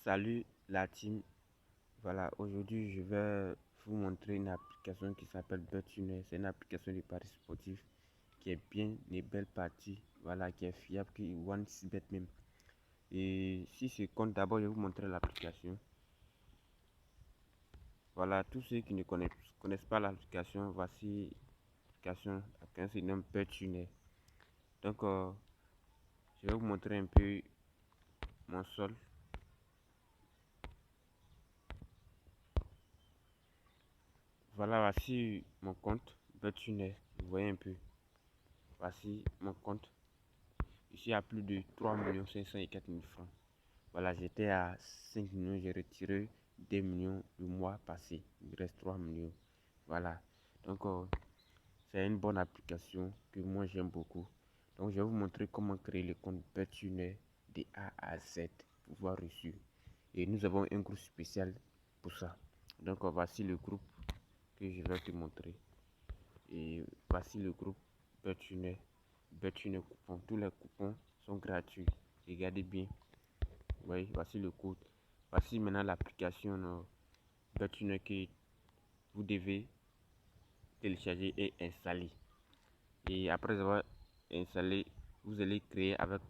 Salut la team, voilà, aujourd'hui je vais vous montrer une application qui s'appelle BetTuner. C'est une application de paris sportif qui est bien et belle partie, voilà, qui est fiable, qui one bet même. Et si c'est compte, d'abord je vais vous montrer l'application. Voilà, tous ceux qui ne connaissent pas l'application, voici l'application, se nomme BetTuner. Donc je vais vous montrer un peu mon sol. Voilà, voici mon compte BetTuner, vous voyez un peu. Voici mon compte. Ici, à plus de 3 504 000 francs. Voilà, j'étais à 5 millions, j'ai retiré 2 millions le mois passé. Il reste 3 millions. Voilà. Donc, c'est une bonne application que moi j'aime beaucoup. Donc, je vais vous montrer comment créer le compte BetTuner de A à Z, pouvoir reçu. Et nous avons un groupe spécial pour ça. Donc, voici le groupe que je vais te montrer. Et voici le groupe BetTuner. BetTuner coupon. Tous les coupons sont gratuits. Regardez bien. Oui, voici le code. Voici maintenant l'application BetTuner que vous devez télécharger et installer. Et après avoir installé, vous allez créer avec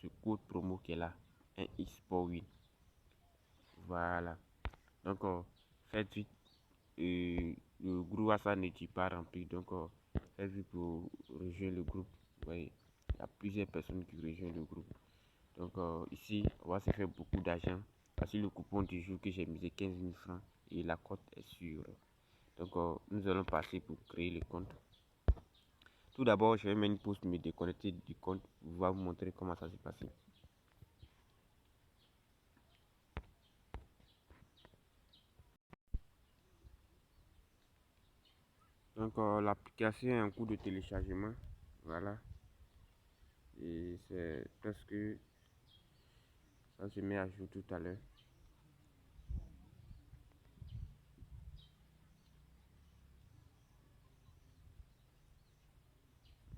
ce code promo qui est là, un X pour win. Voilà. Donc, faites vite. Le groupe WhatsApp n'est pas rempli. Donc, faites vite pour rejoindre le groupe. Oui, il y a plusieurs personnes qui rejoignent le groupe. Donc, ici, on va se faire beaucoup d'argent. Voici le coupon du jour que j'ai misé 15 000 francs et la cote est sûre. Donc, nous allons passer pour créer le compte. Tout d'abord, je vais mettre une pause, me déconnecter du compte pour vous montrer comment ça s'est passé. Donc, l'application est en cours de téléchargement. Voilà. Et c'est presque. Ça se met à jour tout à l'heure.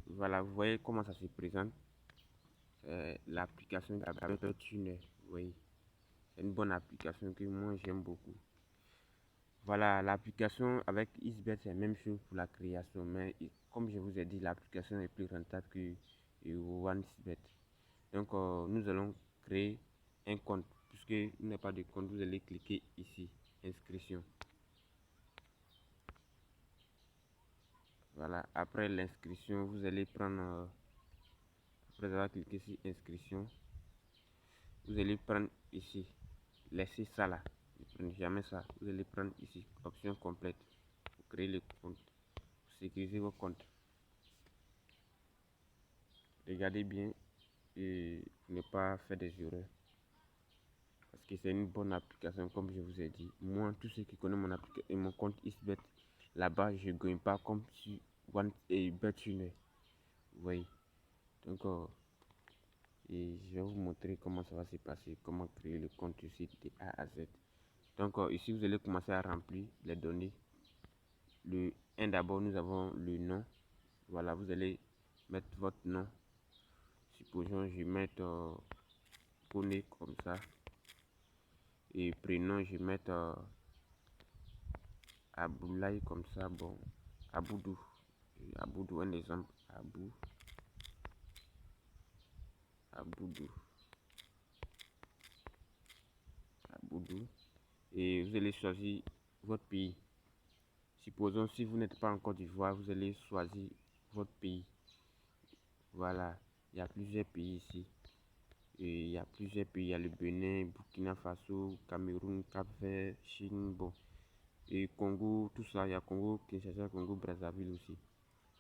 Voilà, vous voyez comment ça se présente. L'application avec le tuner. Oui, c'est une bonne application que moi j'aime beaucoup. Voilà, l'application avec XBet, c'est la même chose pour la création. Mais comme je vous ai dit, l'application est plus rentable que OneXBet. Donc, nous allons créer un compte. Puisque il n'y a pas de compte, vous allez cliquer ici, inscription. Voilà, après l'inscription, vous allez prendre, après avoir cliqué sur inscription, vous allez prendre ici, laissez ça là, ne prenez jamais ça, vous allez prendre ici, option complète, pour créer le compte, pour sécuriser vos comptes. Regardez bien et ne pas faire des erreurs. Parce que c'est une bonne application comme je vous ai dit. Moi, tous ceux qui connaissent mon application et mon compte XBet, là-bas, je ne gagne pas comme sur One et BetTuner. Vous voyez. Donc, et je vais vous montrer comment ça va se passer, comment créer le compte ici de A à Z. Donc, ici, vous allez commencer à remplir les données. Le 1 d'abord, nous avons le nom. Voilà, vous allez mettre votre nom. Supposons je mette Koné comme ça. Et prénom, je mette Aboulaye comme ça. Bon, Aboudou. Aboudou, un exemple. Aboudou. Aboudou. Et vous allez choisir votre pays. Supposons si vous n'êtes pas en Côte d'Ivoire, vous allez choisir votre pays. Voilà, il y a plusieurs pays ici. Et il y a plusieurs pays, il y a le Bénin, Burkina Faso, Cameroun, Cap-Vert, Chine, bon. Et Congo, tout ça, il y a Congo, Kinshasa, Congo, Brazzaville aussi.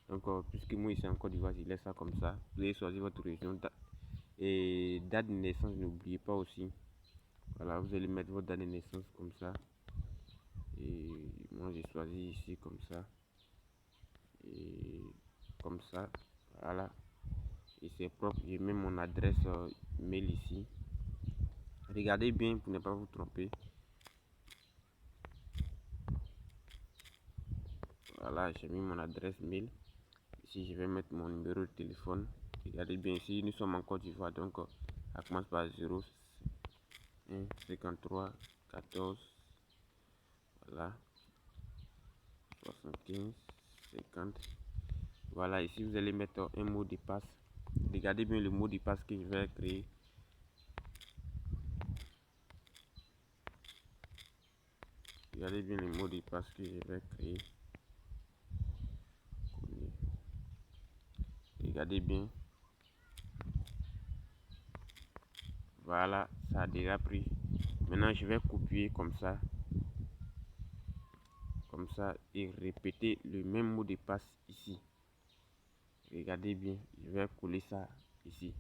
Donc, puisque moi ici en Côte d'Ivoire, je laisse ça comme ça. Vous allez choisir votre région. Et date de naissance, n'oubliez pas aussi. Voilà, vous allez mettre votre date de naissance comme ça. Et moi, j'ai choisi ici comme ça. Et comme ça, voilà. Et c'est propre. J'ai mis mon adresse mail ici. Regardez bien pour ne pas vous tromper. Voilà, j'ai mis mon adresse mail. Ici, je vais mettre mon numéro de téléphone. Regardez bien ici, nous sommes en Côte d'Ivoire, donc ça commence par 0. 1, 53, 14, voilà, 75, 50. Voilà, ici vous allez mettre un mot de passe. Regardez bien le mot de passe que je vais créer. Regardez bien le mot de passe que je vais créer. Regardez bien. Voilà, ça a déjà pris. Maintenant, je vais copier comme ça. Comme ça, et répéter le même mot de passe ici. Regardez bien, je vais coller ça ici.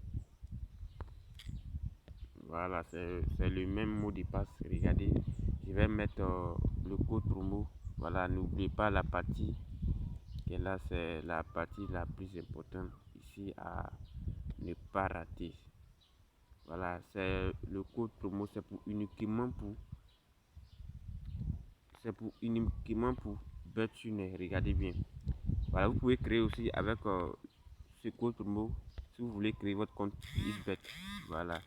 Voilà, c'est le même mot de passe. Regardez, je vais mettre le code promo. Voilà, n'oubliez pas la partie qui est là, c'est la partie la plus importante ici à ne pas rater. Voilà, c'est le code promo, c'est uniquement pour BetTuner. Regardez bien. Voilà, vous pouvez créer aussi avec ce code promo si vous voulez créer votre compte XBet. Voilà.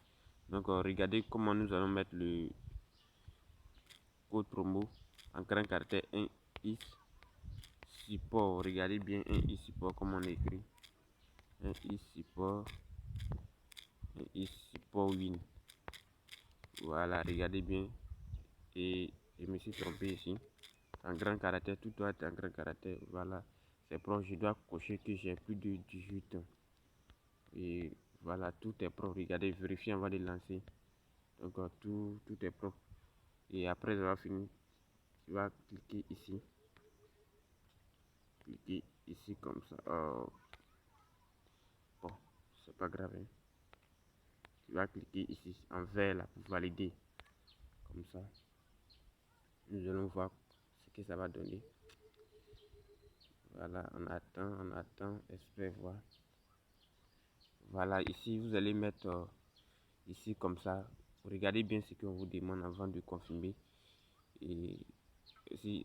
Donc regardez comment nous allons mettre le code promo en grand caractère 1 is support. Regardez bien 1 is support comme on écrit. 1 is support. 1 is support win. Voilà, regardez bien. Et je me suis trompé ici. En grand caractère, tout doit être en grand caractère. Voilà. C'est propre, je dois cocher que j'ai plus de 18 ans. Et voilà, tout est propre. Regardez, vérifiez avant de lancer. Donc tout est propre. Et après avoir fini, tu vas cliquer ici. Cliquer ici comme ça. Bon, c'est pas grave. Hein. Tu vas cliquer ici en vert là pour valider. Comme ça. Nous allons voir ce que ça va donner. Voilà, on attend, espère voir. Voilà, ici vous allez mettre ici comme ça. Regardez bien ce qu'on vous demande avant de confirmer. Et ici,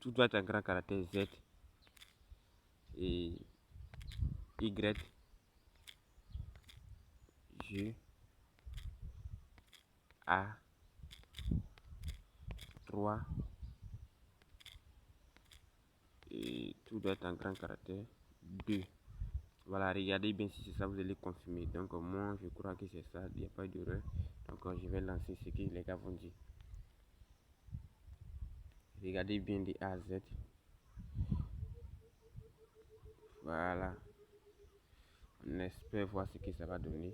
tout doit être en grand caractère Z et Y, G, A, 3 et tout doit être en grand caractère 2. Voilà, regardez bien si c'est ça, vous allez confirmer. Donc moi je crois que c'est ça, il n'y a pas d'erreur. Donc je vais lancer ce que les gars vont dire. Regardez bien de A à Z. Voilà. On espère voir ce que ça va donner.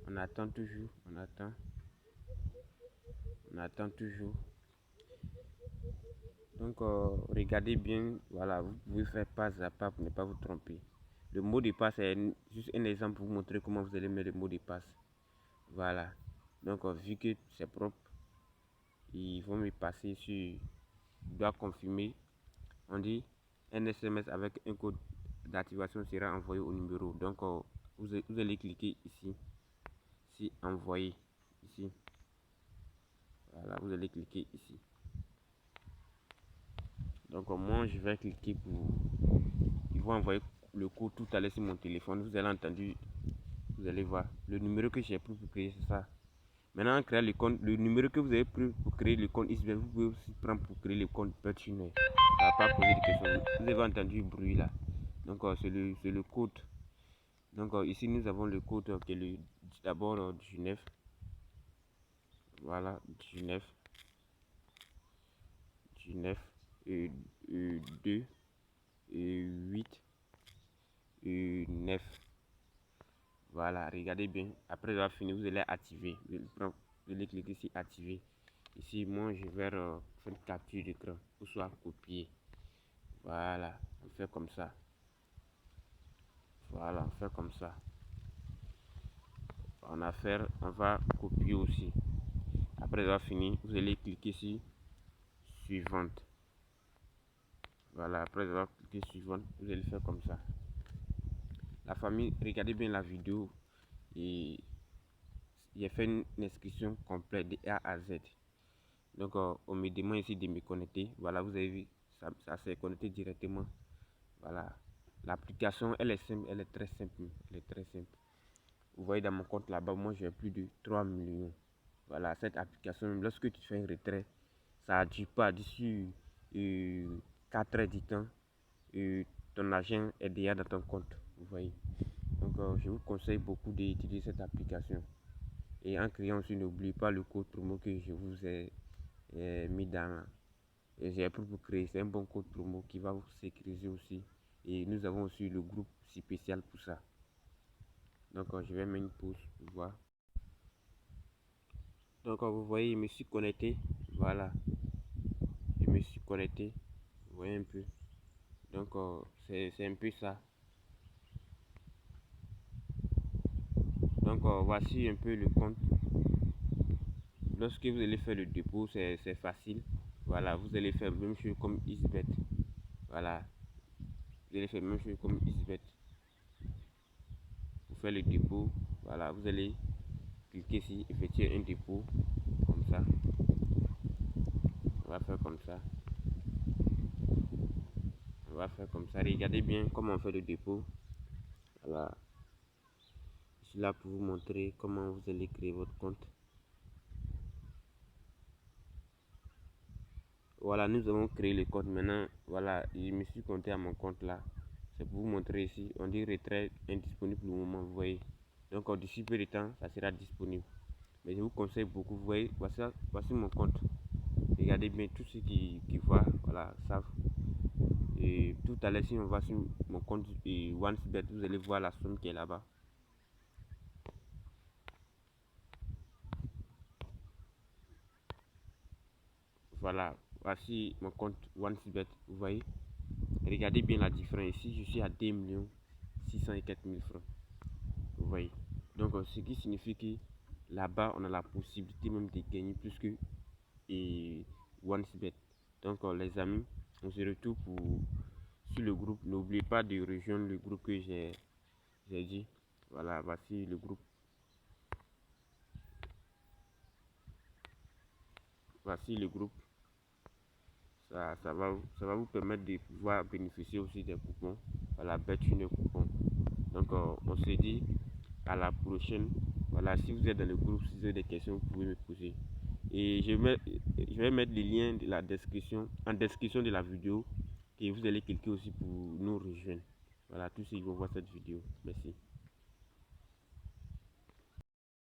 On attend toujours, on attend toujours. Donc regardez bien, voilà, vous pouvez faire pas à pas pour ne pas vous tromper. Le mot de passe est juste un exemple pour vous montrer comment vous allez mettre le mot de passe. Voilà. Donc vu que c'est propre, ils vont me passer sur, je dois confirmer. On dit un SMS avec un code d'activation sera envoyé au numéro. Donc vous allez cliquer ici, si envoyer ici. Voilà, vous allez cliquer ici. Donc moi je vais cliquer pour, ils vont envoyer le code tout à l'heure sur mon téléphone. Vous allez entendu, vous allez voir le numéro que j'ai pris pour créer, c'est ça. Maintenant en créant le compte, le numéro que vous avez pris pour créer le compte XBet, vous pouvez aussi prendre pour créer le compte BetTuner. Ça va pas poser de questions. Vous avez entendu le bruit là. Donc c'est le code. Donc ici nous avons le code qui est d'abord 19. Voilà, 19 et 2 et 8 et 9. Voilà, regardez bien. Après avoir fini, vous allez activer. Vous allez cliquer ici activer. Ici, moi, je vais faire une capture d'écran ou soit copier. Voilà, on fait comme ça. Voilà, on fait comme ça. On va copier aussi. Après avoir fini, vous allez cliquer ici suivante. Voilà, après avoir cliqué suivante, vous allez faire comme ça. La famille, regardez bien la vidéo et j'ai fait une inscription complète de A à Z. Donc on me demande ici de me connecter. Voilà, vous avez vu, ça s'est connecté directement. Voilà, l'application elle est simple, elle est très simple, elle est très simple. Vous voyez dans mon compte là-bas, moi j'ai plus de 3 millions. Voilà, cette application, lorsque tu fais un retrait, ça ne dure pas. D'ici 4 heures du temps, ton argent est déjà dans ton compte. Vous voyez. Donc, je vous conseille beaucoup d'utiliser cette application. Et en criant aussi, n'oubliez pas le code promo que je vous ai mis dans. J'ai appris pour créer. C'est un bon code promo qui va vous sécuriser aussi. Et nous avons aussi le groupe spécial pour ça. Donc, je vais mettre une pause pour voir. Donc, vous voyez, je me suis connecté. Voilà. Je me suis connecté. Vous voyez un peu. Donc, c'est un peu ça. Donc, voici un peu le compte. Lorsque vous allez faire le dépôt, c'est facile. Voilà, vous allez faire la même chose comme EasyBet. Voilà, vous allez faire la même chose comme EasyBet. Vous faites le dépôt. Voilà, vous allez cliquer ici, effectuer un dépôt. Comme ça. On va faire comme ça. On va faire comme ça. Regardez bien comment on fait le dépôt. Voilà. Je suis là pour vous montrer comment vous allez créer votre compte. Voilà, nous avons créé le compte. Maintenant, voilà, je me suis connecté à mon compte là. C'est pour vous montrer ici. On dit retrait indisponible pour le moment, vous voyez. Donc, d'ici peu de temps, ça sera disponible. Mais je vous conseille beaucoup. Vous voyez, voici mon compte. Regardez bien tous ceux qui voient, voilà, savent. Et tout à l'heure, si on va sur mon compte OneSbet, vous allez voir la somme qui est là-bas. Voilà, voici mon compte OneSbet, vous voyez. Regardez bien la différence. Ici, je suis à 2 604 000 francs. Vous voyez. Donc, ce qui signifie que là-bas, on a la possibilité même de gagner plus que OneSbet. Donc, les amis, on se retrouve sur le groupe. N'oubliez pas de rejoindre le groupe que j'ai dit. Voilà, voici le groupe. Voici le groupe. Ça va vous permettre de pouvoir bénéficier aussi des coupons. Voilà, une coupon. Donc, on se dit à la prochaine. Voilà, si vous êtes dans le groupe, si vous avez des questions, vous pouvez me poser. Et je vais mettre les liens de la description, en description de la vidéo. Et vous allez cliquer aussi pour nous rejoindre. Voilà, tous ceux qui vont voir cette vidéo. Merci.